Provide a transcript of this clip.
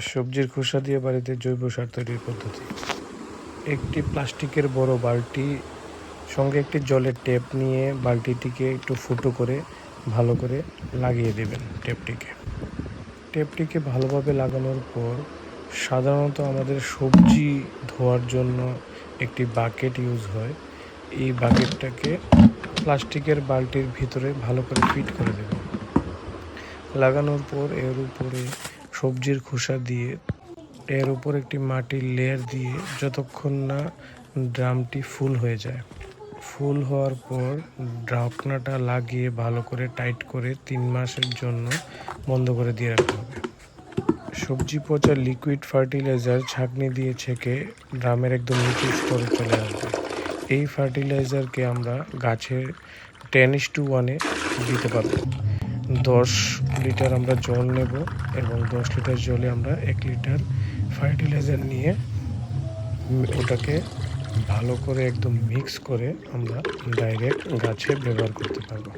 সবজির খোসা দিয়ে বাড়িতে জৈব সার তৈরির পদ্ধতি। একটি প্লাস্টিকের বড় বালতি সঙ্গে একটি জলের ট্যাপ নিয়ে বালতিটিকে একটু ফুটো করে ভালো করে লাগিয়ে দেবেন। ট্যাপটিকে ভালোভাবে লাগানোর পর সাধারণত আমাদের সবজি ধোয়ার জন্য একটি বাকেট ইউজ হয়। এই বাকেটটাকে প্লাস্টিকের বালতির ভিতরে ভালো করে ফিট করে দেবেন। লাগানোর পর এর উপরে সবজির খোসা দিয়ে এর উপর একটি মাটির লেয়ার দিয়ে যতক্ষণ না ড্রামটি ফুল হয়ে যায়। ফুল হওয়ার পর ঢাকনাটা লাগিয়ে ভালো করে টাইট করে 3 মাসের জন্য বন্ধ করে দিয়ে রাখতে হবে। সবজি পচা লিকুইড ফার্টিলাইজার ছাঁকনি দিয়ে ছেঁকে ড্রামের একদম নিচু স্তরে চলে আসবে। এই ফার্টিলাইজারকে আমরা গাছের 10:1 দিতে পারবো। 10 লিটার আমরা জল নেব এবং 10 লিটার জলে আমরা 1 লিটার ফার্টিলাইজার নিয়ে ওটাকে ভালো করে একদম মিক্স করে আমরা ডাইরেক্ট গাছে ব্যবহার করতে পারবো।